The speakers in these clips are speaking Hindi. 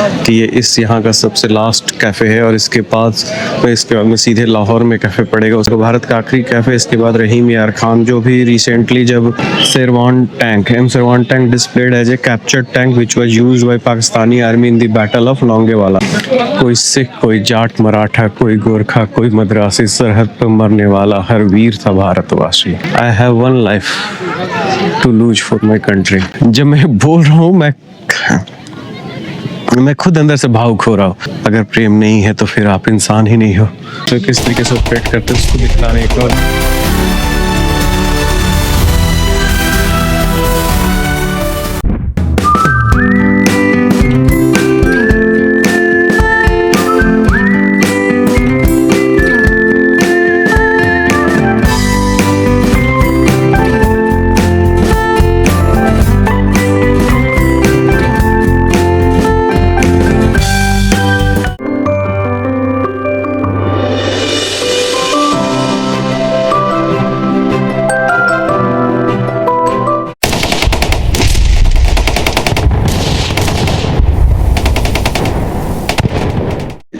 कि ये इस यहाँ का सबसे लास्ट कैफ़े है और इसके बाद में सीधे लाहौर में कैफ़े पड़ेगा। उसको भारत का आखिरी कैफ़े, इसके बाद रहीम यार खान, जो भी रिसेंटली जब Sherman tank displayed as a captured tank which was used by Pakistani army in the battle of Longewala. कोई सिख, कोई जाट मराठा, कोई गोरखा, कोई मद्रासी, सरहद पर मरने वाला हर वीर था भारतवासी। I have one life to lose for my country. जब मैं बोल रहा हूँ मैं खुद अंदर से भावुक हो रहा हूँ। अगर प्रेम नहीं है तो फिर आप इंसान ही नहीं हो। तो किस तरीके से ऑपरेट करते हैं उसको दिखलाने एक और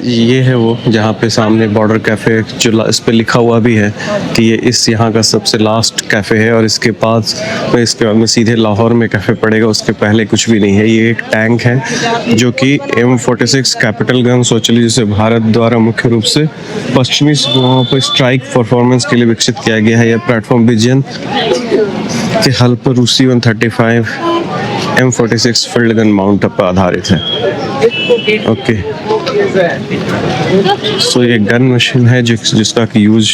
ये है वो जहाँ पे सामने बॉर्डर कैफ़े, जो इस पे लिखा हुआ भी है कि ये इस यहाँ का सबसे लास्ट कैफ़े है और इसके बाद में सीधे लाहौर में कैफ़े पड़ेगा। उसके पहले कुछ भी नहीं है। ये एक टैंक है जो कि M46 कैपिटल गन सोच लीजिए, जिसे भारत द्वारा मुख्य रूप से पश्चिमी सीमाओं पर स्ट्राइक परफॉर्मेंस के लिए विकसित किया गया है। यह प्लेटफॉर्म विजन के हल पर रूसी 135 M46 फील्ड गन माउंट पर आधारित है। ओके, सो ये गन मशीन है जिसका कि यूज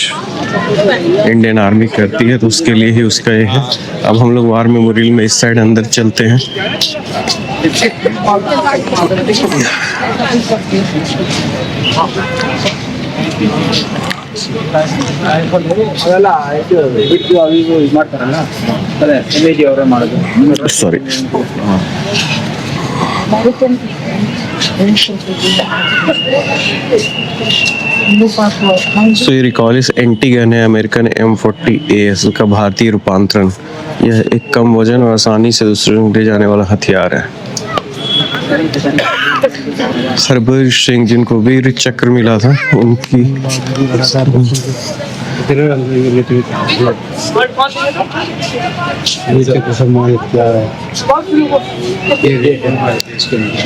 इंडियन आर्मी करती है, तो उसके लिए ही उसका ये है। अब हम लोग वार मेमोरियल में इस साइड अंदर चलते हैं। सॉरी, सो ये रिकॉलिस एंटी गन है, अमेरिकन M40AS का भारतीय रूपांतरण। यह एक कम वजन और आसानी से दूसरे ले जाने वाला हथियार है। हरभजन सिंह, जिनको वीर चक्र मिला था, उनकी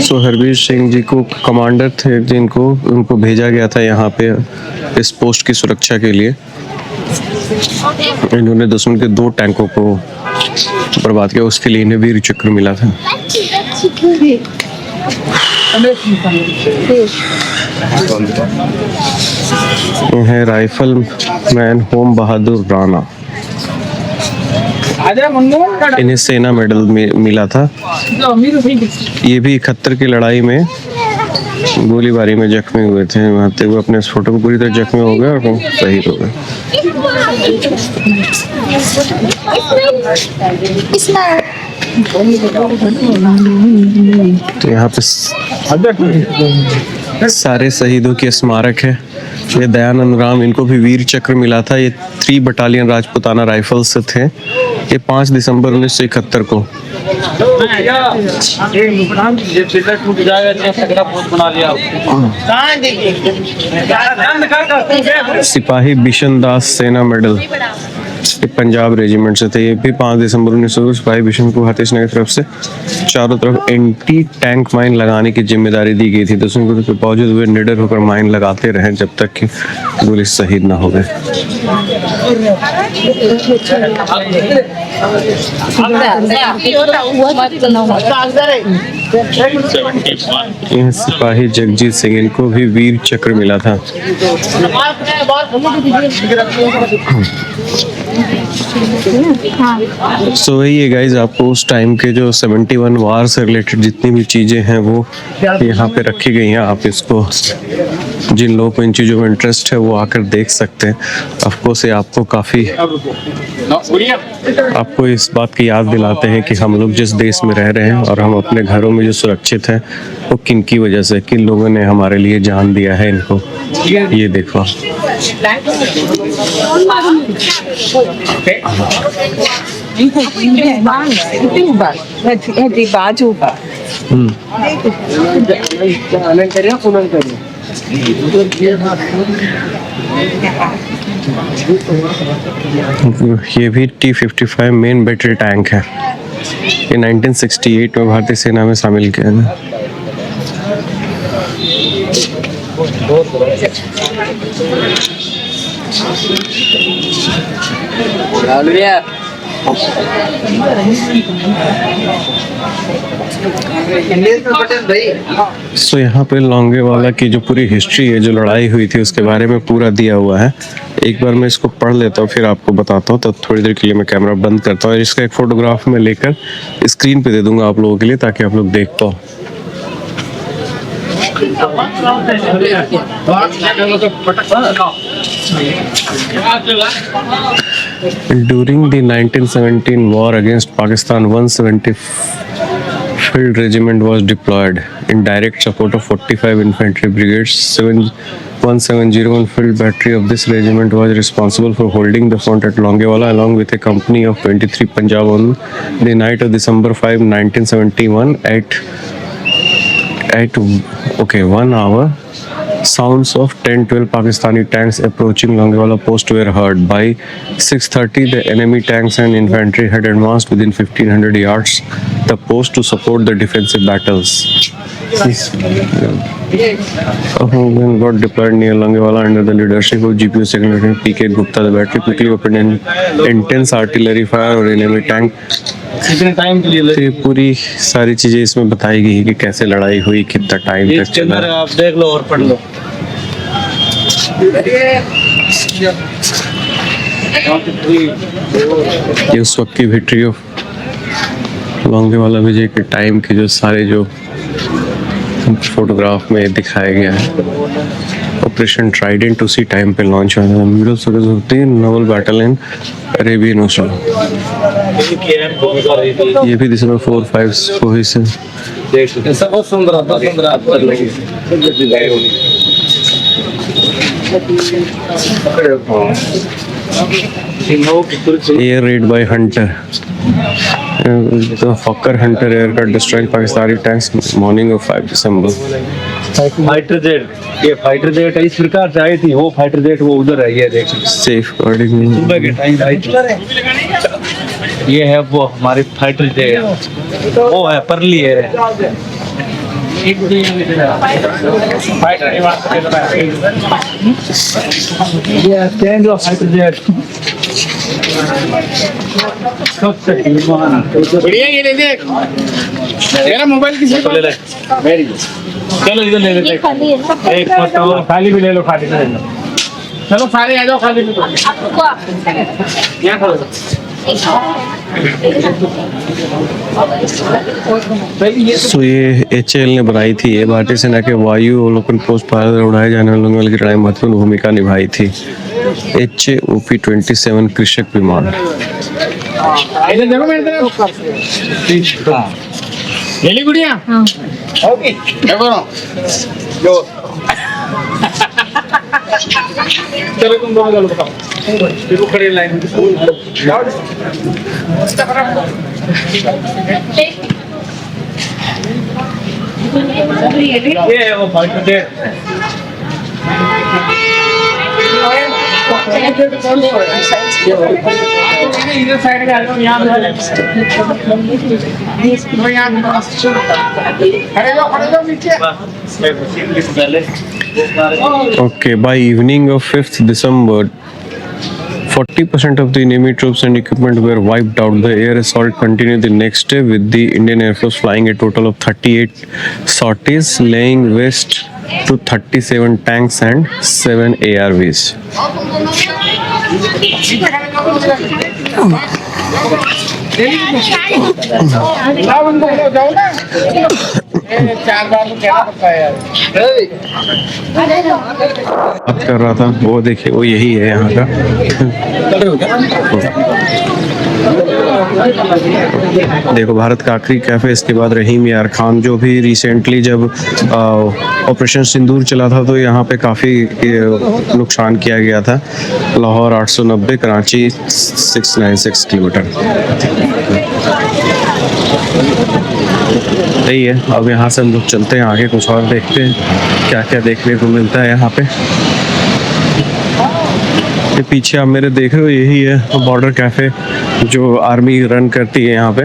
सो हरभजन सिंह जी को कमांडर थे उनको भेजा गया था यहाँ पे इस पोस्ट की सुरक्षा के लिए। इन्होंने दुश्मन के 2 टैंकों को बर्बाद किया, उसके लिए इन्हें वीर चक्र मिला था। है राइफल मैन होम बहादुर राणा, इन्हें सेना मेडल मिला था। ये भी 71 की लड़ाई में गोलीबारी में जख्मी हुए थे। मारते हुए अपने फोटो में पूरी तरह जख्मी हो गए और शहीद हो गए। तो यहाँ पे सारे शहीदों के स्मारक है। ये दयानंद राम, इनको भी वीर चक्र मिला था। ये 3 बटालियन राजपुताना राइफल्स से थे। ये 5 दिसंबर 1971 को। सिपाही बिशन दास सेना मेडल, ये पंजाब रेजिमेंट से थे। ये भी 5 दिसंबर 1900 सिपाही बिशन को भारतीय सेना की तरफ से चारों तरफ एंटी टैंक माइन लगाने की जिम्मेदारी दी गई थी। दुश्मन के बावजूद वे निडर होकर माइन लगाते रहे जब तक कि पुलिस शहीद न हो गए। यह सिपाही जगजीत सिंह, इनको भी वीर चक्र मिला था। सो वही है गाइज, आपको उस टाइम के जो 71 वार से रिलेटेड जितनी भी चीज़ें हैं वो यहाँ पे रखी गई हैं। आप इसको, जिन लोगों को इन चीज़ों में इंटरेस्ट है वो आकर देख सकते हैं। ऑफकोर्स ये आपको काफ़ी आपको इस बात की याद दिलाते हैं कि हम लोग जिस देश में रह रहे हैं और हम अपने घरों में जो सुरक्षित हैं वो किन की वजह से, किन लोगों ने हमारे लिए जान दिया है इनको। ये देखो, di baju ba. ये भी T-55 मेन बैटरी टैंक है। ये 1968 में भारतीय सेना में शामिल किया गया। सो यहाँ पे लोंगेवाला की जो पूरी हिस्ट्री है, जो लड़ाई हुई थी उसके बारे में पूरा दिया हुआ है। एक बार मैं इसको पढ़ लेता हूँ फिर आपको बताता हूँ। तब थोड़ी देर के लिए मैं कैमरा बंद करता हूँ और इसका एक फोटोग्राफ में लेकर स्क्रीन पे दे दूंगा आप लोगों के लिए, ताकि आप लोग देख पाओ। During the 1917 war against Pakistan, 170 Field Regiment was deployed in direct support of 45 infantry brigades. 1701 Field Battery of this regiment was responsible for holding the front at Longewala along with a company of 23 Punjab on the night of December 5, 1971 at 1 hour. Sounds of 10-12 Pakistani tanks approaching Longewala post were heard. By 6:30, the enemy tanks and infantry had advanced within 1500 yards the post to support the defensive battles. Got deployed near Longewala under the leadership of GPU Second Lieutenant P.K. Gupta. The battery quickly opened an intense artillery fire on enemy tank. तो ये पूरी सारी चीजें इसमें बताई गई है कि कैसे लड़ाई हुई, कितना टाइम तक चला। आप देख लो और पढ़ लो। ये उस वक्त की विक्ट्री ऑफ लोंगेवाला विजय के टाइम के जो सारे जो फोटोग्राफ में दिखाया गया है। ऑपरेशन ट्राइडेंट उसी टाइम पे लॉन्च हुआ था। मिडल सर्विस होती है Naval battle in Arabian ocean. ये भी दिसंबर 4-5 को ही से बहुत सुंदर आता Air raid by Hunter. The Fokker Hunter aircraft destroying Pakistani tanks morning of 5 December. Fighter jet, ये फाइटर जेट इस प्रकार से आई थी। वो फाइटर जेट वो उधर है, ये देख Safe guarding. सुबह के टाइम आई थी। ये है वो हमारी फाइटर जेट, वो है परली है। ये स्टैंड ऑफ फाइटर जेट। बढ़िया, ये ले देख मेरा मोबाइल किसी को ले ले। वेरी गुड, चलो इधर ले लेते हैं। एक फोटो खाली भी ले लो, खाली भी ले लो। चलो सारे आ जाओ, खाली भी यहाँ खड़ो। सो ये HAL ने बनाई थी। ये भारतीय सेना के वायु अवलोकन पोस्ट पर उड़ाए जाने वाले की लड़ाई में महत्वपूर्ण भूमिका निभाई थी। HAOP-27 कृषक विमान। इधर देखो मेरे तरफ। ले ली गुड़िया। ओके देखो जो चलो तुम दोनों चलो बताओ। देखो खड़े लाइन में। ये है वो फाइटर जेट। इधर साइड का यहाँ पे खड़े जाओ नीचे। Okay, by evening of 5th December, 40% of the enemy troops and equipment were wiped out. The air assault continued the next day with the Indian Air Force flying a total of 38 sorties, laying waste to 37 tanks and 7 ARVs. आप उनको जाओ ना, 4 बार तो कहना पड़ता है यार। बात कर रहा था वो देखिए, वो यही है यहाँ का। देखो भारत का आखिरी कैफे, इसके बाद रहीम यार खान, जो भी रिसेंटली जब ऑपरेशन सिंदूर चला था तो यहाँ पे काफ़ी नुकसान किया गया था। लाहौर 890, कराची 696 किलोमीटर। सही है, अब यहाँ से हम लोग चलते हैं आगे, कुछ और देखते हैं क्या क्या देखने को मिलता है यहाँ पे। ये पीछे आप मेरे देख रहे हो, यही है बॉर्डर कैफे जो आर्मी रन करती है यहाँ पे।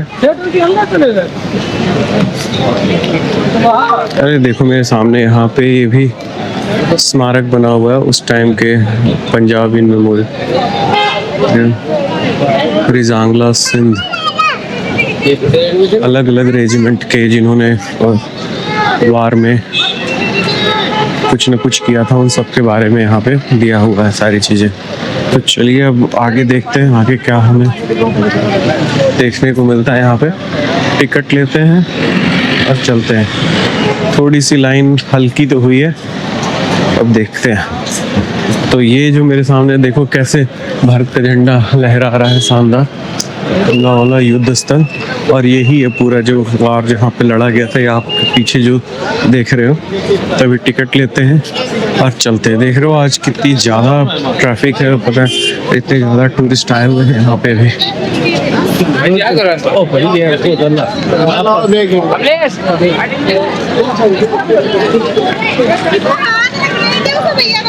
अरे देखो मेरे सामने यहाँ पे ये भी स्मारक बना हुआ है उस टाइम के पंजाब इन मेमोरियल, रिजांगला सिंध, अलग अलग रेजिमेंट के जिन्होंने वार में कुछ न कुछ किया था, उन सब के बारे में यहाँ पे दिया हुआ है सारी चीज़ें। तो चलिए अब आगे देखते हैं आगे क्या हमें देखने को मिलता है। यहाँ पे टिकट लेते हैं और चलते हैं। थोड़ी सी लाइन हल्की तो हुई है, अब देखते हैं। तो ये जो मेरे सामने देखो कैसे भारत का झंडा लहरा रहा है, शानदार लाहौर युद्ध स्थल। और यही है पूरा जो वार जहाँ पे लड़ा गया था, ये आप पीछे जो देख रहे हो। तभी टिकट लेते हैं और चलते हैं। देख रहे हो आज कितनी ज़्यादा ट्रैफिक है, पता है इतने ज़्यादा टूरिस्ट आए हुए हैं यहाँ पे भी।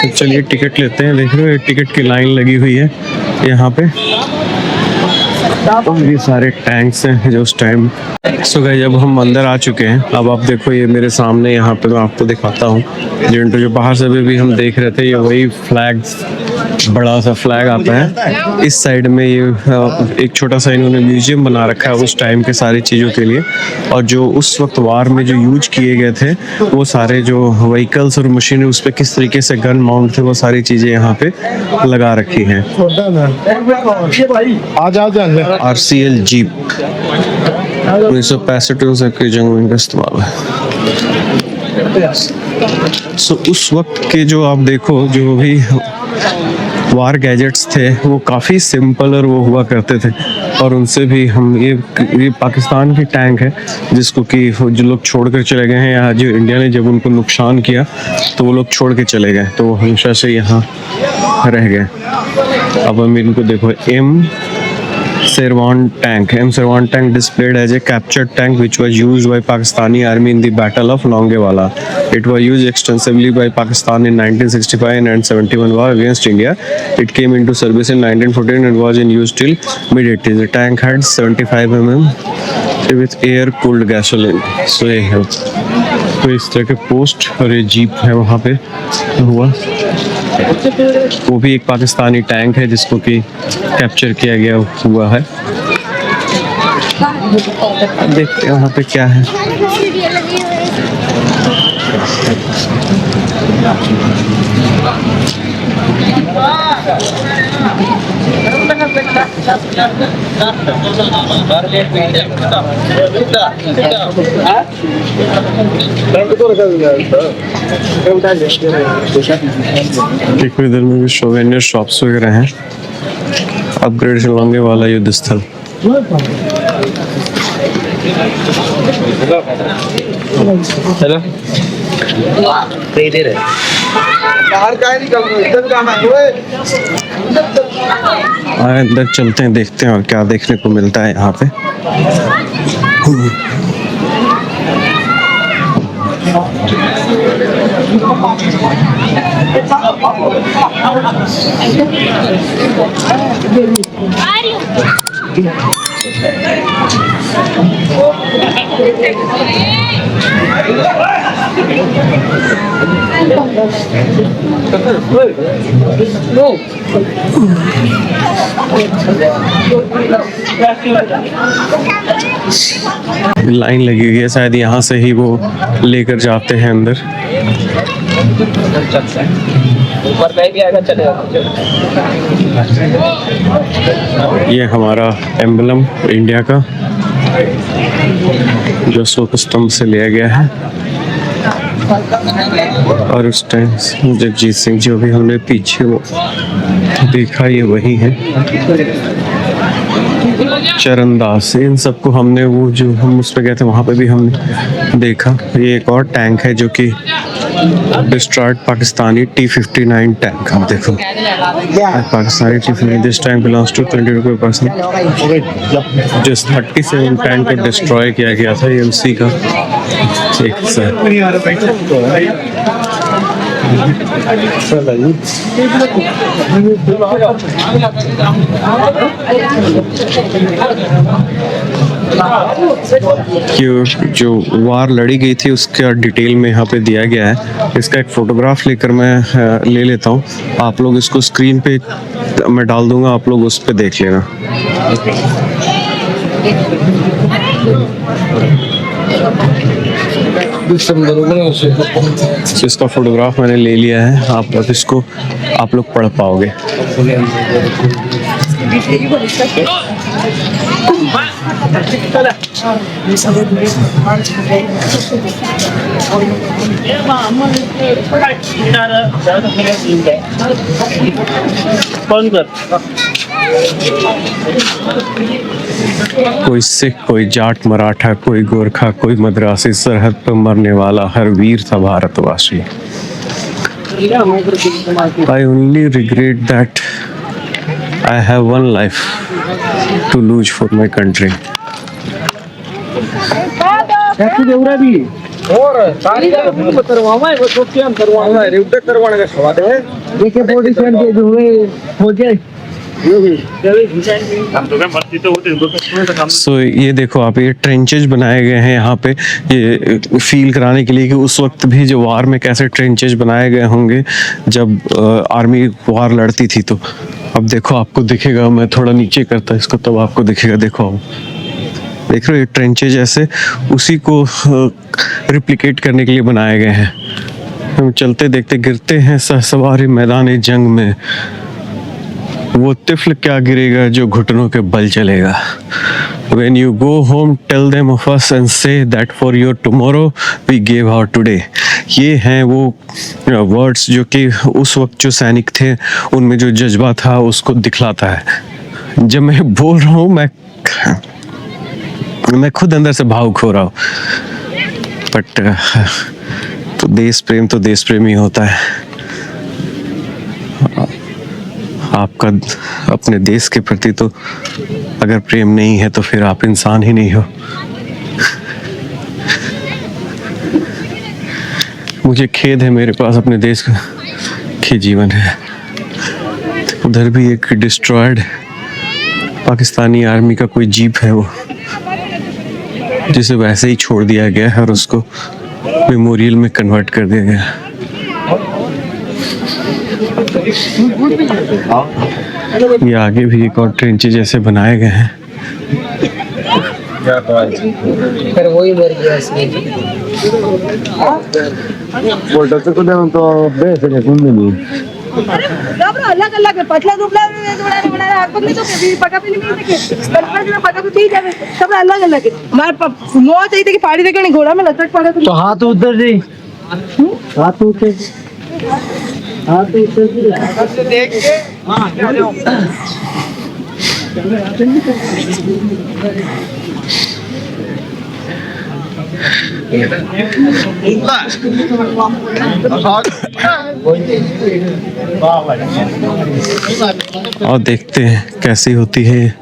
तो चलिए टिकट लेते हैं। देख रहे हो टिकट की लाइन लगी हुई है यहाँ पे। ये सारे टैंक्स हैं जो उस टाइम। सो गाइस जब हम अंदर आ चुके हैं, अब आप देखो ये मेरे सामने यहाँ पे मैं आपको दिखाता हूँ जो बाहर से भी हम देख रहे थे, ये वही फ्लैग, बड़ा सा फ्लैग आता है। इस साइड में ये एक छोटा सा इन्होंने म्यूजियम बना रखा है उस टाइम के सारी चीज़ों के लिए। और जो उस वक्त वार में जो यूज किए गए थे वो सारे जो व्हीकल्स और मशीनें, उस पर किस तरीके से गन माउंट थे, वो सारी चीज़ें यहाँ पे लगा रखी हैं। RCL जीप 1965 की जंग में इनका इस्तेमाल है। सो उस वक्त के जो आप देखो जो भी वार गैजेट्स थे वो काफ़ी सिंपल और वो हुआ करते थे। और उनसे भी हम ये पाकिस्तान की टैंक है जिसको कि जो लोग छोड़ कर चले गए हैं, या जो इंडिया ने जब उनको नुकसान किया तो वो लोग छोड़ के चले गए, तो वो हमेशा से यहाँ रह गए। अब हम इनको देखो, M Servan tank displayed as a captured tank which was used by Pakistani army in the Battle of Longewala. It was used extensively by Pakistan in 1965 and 71 war against India. It came into service in 1914 and was in use till mid-80s. The tank had 75 mm with air-cooled gasoline. So ये है तो इस तरह के पोस्ट और ये जीप है वहाँ पे हुआ। वो भी एक पाकिस्तानी टैंक है जिसको कि कैप्चर किया गया हुआ है। देखते हैं वहाँ पे क्या है। देखो इधर में भी सोवेनियर शॉप्स वगैरह हैं। अपग्रेड से लोंगेवाला युद्ध स्थल। हेलो अंदर चलते हैं, देखते हैं और क्या देखने को मिलता है यहाँ पे। लाइन लगी हुई है, शायद यहाँ से ही वो लेकर जाते हैं अंदर। चलता है। ऊपर कहीं भी आएगा चलेगा। ये हमारा एम्बलम इंडिया का जो अशोक स्तंभ से लिया गया है, और उस टाइम जगजीत सिंह जो भी हमने पीछे वो देखा ये वही है। चरणदास, इन सबको हमने वो जो हम उस पे गए थे वहाँ पे भी हमने देखा। ये एक और टैंक है जो कि डिस्ट्रॉयड पाकिस्तानी T-59 टैंक। आप देखो Pakistani T-59, this tank belongs to 20 person. जिस 37 टैंक को डिस्ट्रॉय किया गया था, ये उसी का एक हिस्सा है। कि जो वार लड़ी गई थी उसका डिटेल में यहाँ पे दिया गया है। इसका एक फोटोग्राफ लेकर मैं ले लेता हूँ। आप लोग इसको स्क्रीन पे मैं डाल दूंगा, आप लोग उस पे देख लेना। इसका फोटोग्राफ मैंने ले लिया है, आप लोग पढ़ पाओगे। कोई सिख, कोई जाट मराठा, कोई गोरखा, कोई मद्रासी, सरहद पर मरने वाला हर वीर था भारतवासी। I only regret that I have one life to lose for my country. So ये देखो आप, ये ट्रेंचेज बनाए गए हैं यहाँ पे, ये फील कराने के लिए कि उस वक्त भी जो वार में कैसे ट्रेंचेज बनाए गए होंगे जब आर्मी वार लड़ती थी। तो अब देखो आपको दिखेगा, मैं थोड़ा नीचे करता इसको तब आपको दिखेगा। देखो आप देख रहे हो, ये ट्रेंचेज ऐसे उसी को रिप्लिकेट करने के लिए बनाए गए हैं। हम चलते देखते गिरते हैं सहसवारी मैदान जंग में, वो तिफल क्या गिरेगा जो घुटनों के बल चलेगा। When you go home, tell them of us and say that for your tomorrow we gave our today. ये हैं वो वर्ड्स जो कि उस वक्त जो सैनिक थे उनमें जो जज्बा था उसको दिखलाता है। जब मैं बोल रहा हूँ मैं खुद अंदर से भावुक हो रहा हूँ। बट तो देश प्रेम ही होता है। आपका अपने देश के प्रति तो अगर प्रेम नहीं है तो फिर आप इंसान ही नहीं हो। मुझे खेद है, मेरे पास अपने देश के जीवन है। उधर भी एक डिस्ट्रॉयड पाकिस्तानी आर्मी का कोई जीप है वो, जिसे वैसे ही छोड़ दिया गया है और उसको मेमोरियल में कन्वर्ट कर दिया गया। ये आगे भी एक और ट्रेंचेज जैसे बनाए गए हैं। फिर वही मर गया इसमें। अलग पतला दुबला अलग अलग हमारे मौत आई थी कि पहाड़ी देखे घोड़ा में लचक पड़ा तो हाथ उधर जी, हाथ उधर देख के और देखते हैं कैसी होती है,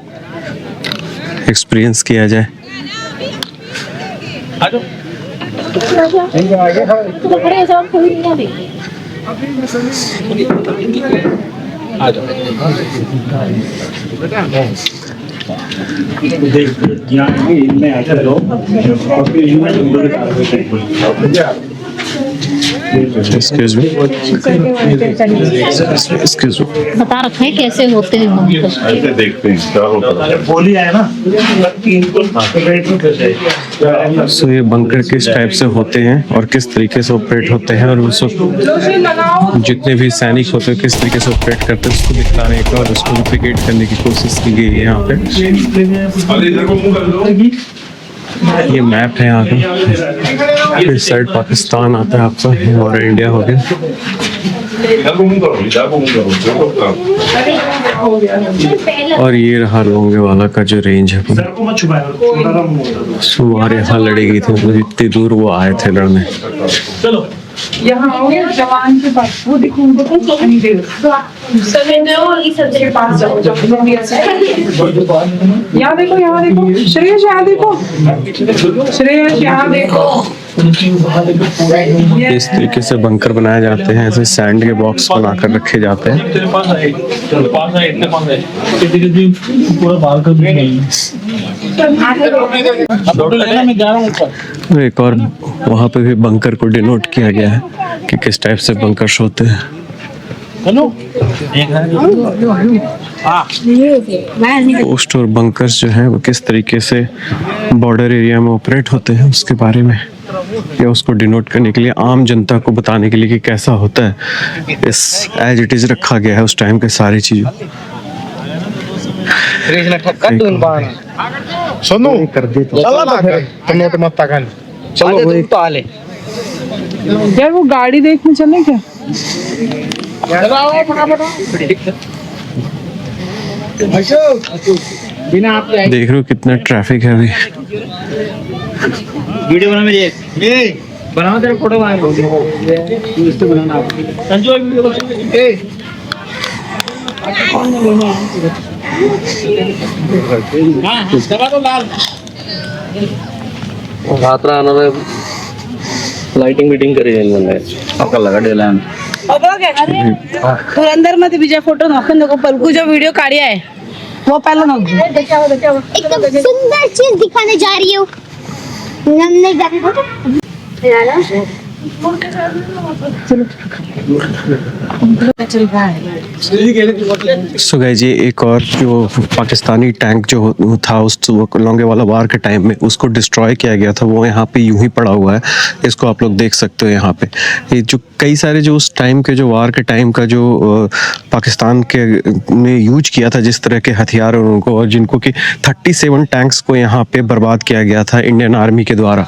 एक्सपीरियंस किया जाए। Excuse me, excuse me. बता रखा है कैसे होते हैं बंकर। ऐसे देखते हैं क्या होता है। बोली है ना। सो ये बंकर किस टाइप से होते हैं और किस तरीके से ऑपरेट होते हैं, और उस वक्त जितने भी सैनिक होते हैं किस तरीके से ऑपरेट करते हैं उसको दिखाने का और उसको रिप्लिकेट करने की कोशिश की गई है यहाँ पे। ये मैप है यहाँ का, इस साइड पाकिस्तान आता है आपका, हमारा इंडिया हो गया। और ये रहा लोंगे वाला का जो रेंज है, हमारे यहाँ लड़ी गई थी, मतलब इतनी दूर वो आए थे लड़ने। यहाँ आओगे जवान के पास, वो देखो उनको तो नहीं दे के पास जाओ। यहाँ देखो, यहाँ देखो श्रेयस, यहाँ देखो श्रेयस, यहाँ देखो। इस तरीके से बंकर बनाए जाते हैं, ऐसे सैंड के बॉक्स बनाकर रखे जाते हैं। तेरे पास है, तेरे पास है, इतने पास है। किसी पूरा बाल का भी नहीं। अब फोटो लेना, मैं जा रहा हूँ ऊपर। एक और वहाँ पे भी बंकर को डिनोट किया गया है कि किस टाइप से बंकर्स होते हैं। हेलो। पोस्ट और बंकर्स जो हैं वो किस तरीके से बॉर्डर एरिया में ऑपरेट होते हैं उसके बारे में, या उसको डिनोट करने के लिए, आम जनता को बताने के लिए कि कैसा होता है, इस एज इट इज रखा गया है उस टाइम के सारी चीजों। सोनू चलो ना तुम तो मत ताकन चलो यार वो गाड़ी देखने चले क्या? बिना आपके देख रहे हो कितना ट्रैफिक है अभी। वीडियो बना मेरी एक बनाओ, तेरे फोटो बनाना संजू वीडियो लाइटिंग मीटिंग करी आपका लगा डेलान धुरंधर मध्ये बीजा फोटो नको नको, पलकू जो वीडियो काढिया है वो पहला नको। एकदम सुंदर चीज दिखाने जा रही हूँ। हमने सो गाइस, ये एक और जो पाकिस्तानी टैंक जो था उस लोंगे वाला वार के टाइम में उसको डिस्ट्रॉय किया गया था, वो यहाँ पे यूं ही पड़ा हुआ है। इसको आप लोग देख सकते हो यहाँ पे। ये जो कई सारे जो उस टाइम के जो वार के टाइम का जो पाकिस्तान के ने यूज किया था जिस तरह के हथियार उनको, और जिनको कि 37 टैंक्स को यहाँ पे बर्बाद किया गया था इंडियन आर्मी के द्वारा,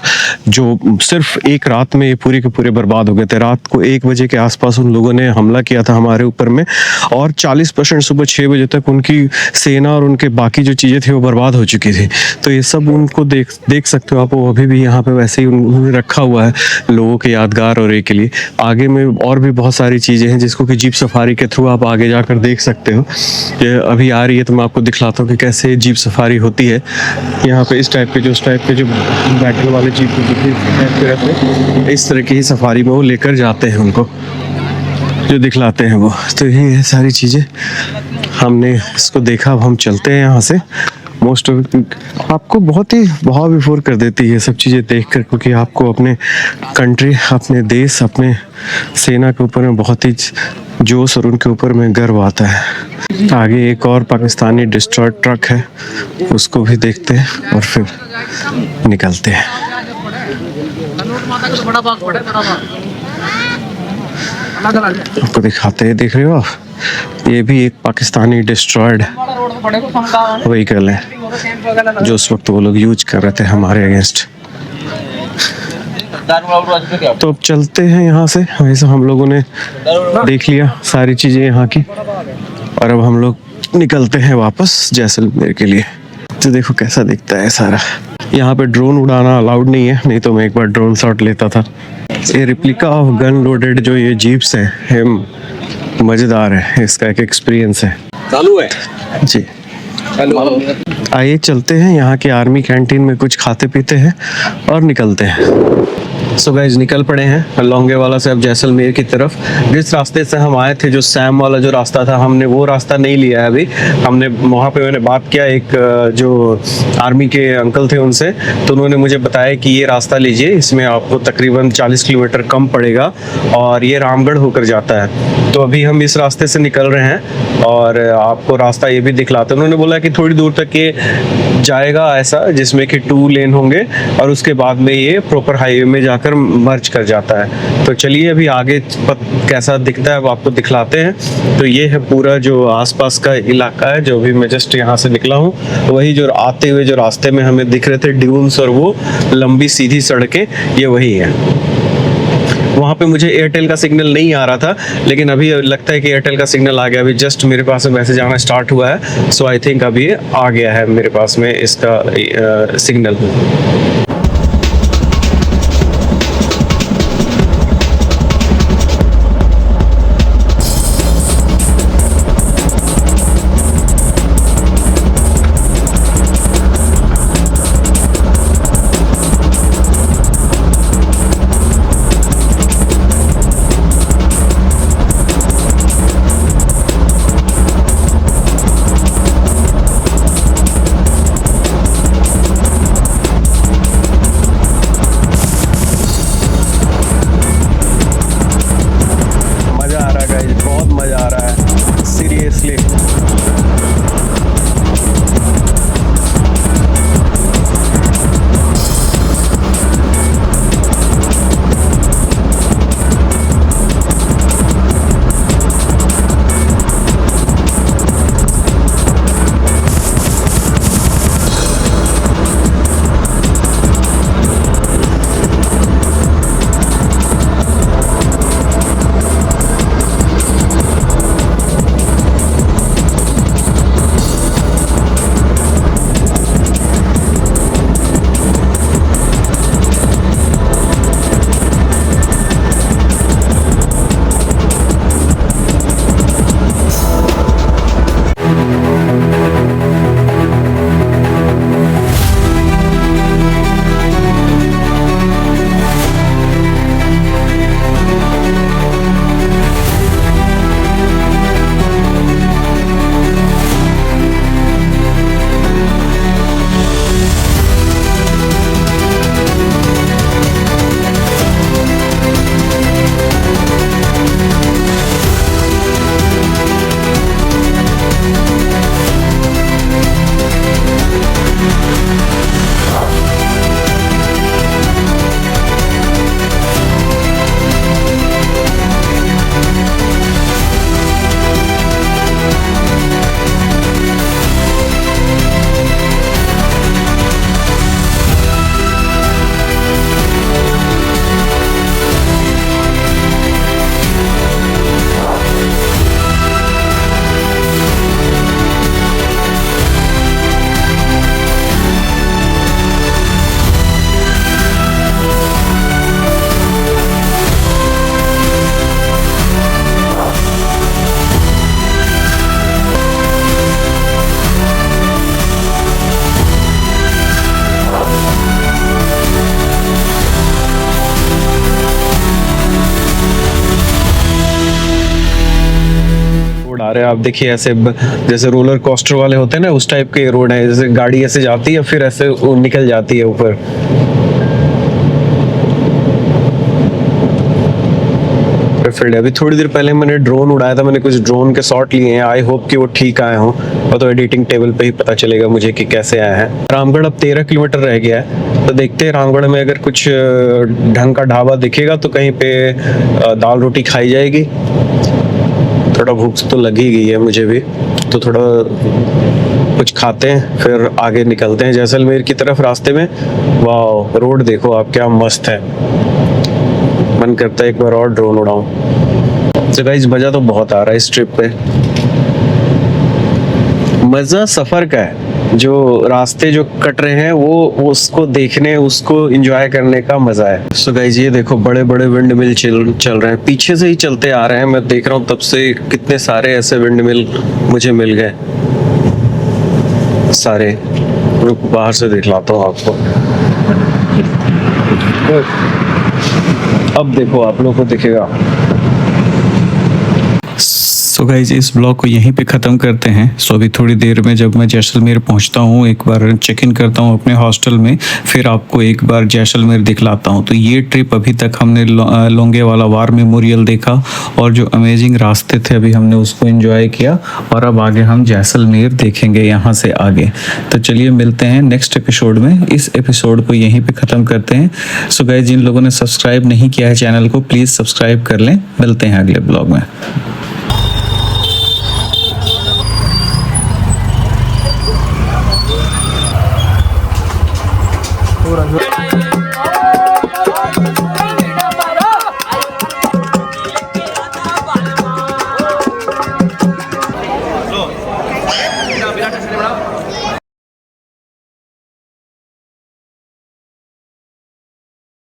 जो सिर्फ एक रात में ये पूरे के पूरे बर्बाद हो गए थे। रात को 1 बजे के आसपास उन लोगों ने हमला किया था हमारे ऊपर में, और 40% सुबह 6 बजे तक उनकी सेना और उनके बाकी जो चीज़ें थी वो बर्बाद हो चुकी थी। तो ये सब उनको देख सकते हो आप, वो अभी भी यहाँ पे वैसे ही उन्होंने रखा हुआ है लोगों के यादगार और के लिए। आगे में और भी बहुत सारी चीज़ें हैं जिसको कि जीप सफारी के थ्रू आप आगे जाकर देख सकते हो। ये अभी आ रही है तो मैं आपको दिखलाता हूँ कि कैसे जीप सफारी होती है यहाँ पे। इस टाइप के जो बैटरी वाले जीप इस तरह की ही सफारी में वो लेकर जाते हैं उनको, जो दिखलाते हैं वो। तो ये है सारी चीज़ें, हमने इसको देखा। अब हम चलते हैं यहाँ से। मोस्ट ऑफ आपको बहुत ही भाव विभोर कर देती है ये सब चीज़ें देखकर, क्योंकि आपको अपने कंट्री, अपने देश, अपने सेना के ऊपर में बहुत ही जोश और उनके ऊपर में गर्व आता है। आगे एक और पाकिस्तानी डिस्ट्रॉयड ट्रक है, उसको भी देखते हैं और फिर निकलते हैं। आपको दिखाते हैं, देख रहे हो आप, ये भी एक पाकिस्तानी डिस्ट्रॉयड व्हीकल है जो उस वक्त वो लोग यूज कर रहे थे हमारे अगेंस्ट। तो अब चलते हैं यहाँ से। वैसे हम लोगों ने देख लिया सारी चीजें यहाँ की, और अब हम लोग निकलते हैं वापस जैसलमेर के लिए। तो देखो कैसा दिखता है सारा। यहाँ पे ड्रोन उड़ाना अलाउड नहीं है, नहीं तो मैं एक बार ड्रोन शॉट लेता था। ये रिप्लिका ऑफ गन लोडेड जो ये जीप्स है मजेदार है, इसका एक एक्सपीरियंस है। चालू है जी। आइए चलते हैं यहाँ के आर्मी कैंटीन में, कुछ खाते पीते हैं और निकलते हैं। सो गाइस निकल पड़े हैं लोंगेवाला से अब जैसलमेर की तरफ। जिस रास्ते से हम आए थे, जो सैम वाला जो रास्ता था, हमने वो रास्ता नहीं लिया है अभी। हमने वहाँ पे मैंने बात किया एक जो आर्मी के अंकल थे उनसे, तो उन्होंने मुझे बताया कि ये रास्ता लीजिए, इसमें आपको तकरीबन 40 किलोमीटर कम पड़ेगा और ये रामगढ़ होकर जाता है। तो अभी हम इस रास्ते से निकल रहे हैं और आपको रास्ता ये भी दिखलाते हैं। उन्होंने बोला कि थोड़ी दूर तक ये जाएगा ऐसा, जिसमें कि 2 लेन होंगे और उसके बाद में ये प्रॉपर हाईवे में जाकर मर्ज कर जाता है। तो चलिए अभी आगे कैसा दिखता है अब आपको दिखलाते हैं। तो ये है पूरा जो आसपास का इलाका है, जो भी मैं जस्ट यहाँ से निकला हूँ। वही जो आते हुए जो रास्ते में हमें दिख रहे थे ड्यून्स और वो लंबी सीधी सड़कें, ये वही है। वहाँ पे मुझे एयरटेल का सिग्नल नहीं आ रहा था, लेकिन अभी लगता है कि एयरटेल का सिग्नल आ गया। अभी जस्ट मेरे पास में मैसेज आना स्टार्ट हुआ है, सो आई थिंक अभी आ गया है मेरे पास में इसका सिग्नल। बहुत मजा आ रहा है सीरियसली। आ रहे हैं आप देखिए, ऐसे जैसे रोलर कोस्टर वाले होते हैं ना, उस टाइप के रोड है। जैसे गाड़ी ऐसे जाती है फिर ऐसे वो निकल जाती है ऊपर। फील्ड अभी थोड़ी देर पहले मैंने ड्रोन उड़ाया था, मैंने कुछ ड्रोन के शॉट लिए हैं। आई होप कि वो ठीक आए हों, और तो एडिटिंग टेबल पे ही पता चलेगा मुझे कि कैसे आया है। रामगढ़ अब 13 किलोमीटर रह गया है, तो देखते हैं रामगढ़ में अगर कुछ ढंग का ढाबा दिखेगा तो कहीं पे दाल रोटी खाई जाएगी। थोड़ा भूख तो लग ही गई है मुझे भी, तो थोड़ा कुछ खाते हैं फिर आगे निकलते हैं जैसलमेर की तरफ रास्ते में। वाह, रोड देखो आप क्या मस्त है, मन करता है एक बार और ड्रोन उड़ाऊं। तो गाइस मजा तो बहुत आ रहा है इस ट्रिप पे। मजा सफर का है, जो रास्ते जो कट रहे हैं वो उसको देखने, उसको एंजॉय करने का मजा है। सो गाइस ये देखो बड़े बड़े विंड मिल चल रहे हैं, पीछे से ही चलते आ रहे हैं। मैं देख रहा हूँ तब से कितने सारे ऐसे विंड मिल मुझे मिल गए सारे। बाहर से दिखलाता हूँ आपको। अब देखो आप लोगों को दिखेगा। सो गाइज इस ब्लॉग को यहीं पे ख़त्म करते हैं। सो अभी थोड़ी देर में जब मैं जैसलमेर पहुंचता हूं, एक बार चेक इन करता हूं अपने हॉस्टल में, फिर आपको एक बार जैसलमेर दिखलाता हूं। तो ये ट्रिप अभी तक हमने लोंगेवाला वार मेमोरियल देखा और जो अमेजिंग रास्ते थे अभी हमने उसको एंजॉय किया, और अब आगे हम जैसलमेर देखेंगे यहाँ से आगे। तो चलिए मिलते हैं नेक्स्ट एपिसोड में। इस एपिसोड को यहीं पे ख़त्म करते हैं। सो गाइज जिन लोगों ने सब्सक्राइब नहीं किया है चैनल को, प्लीज़ सब्सक्राइब कर लें। मिलते हैं अगले ब्लॉग में।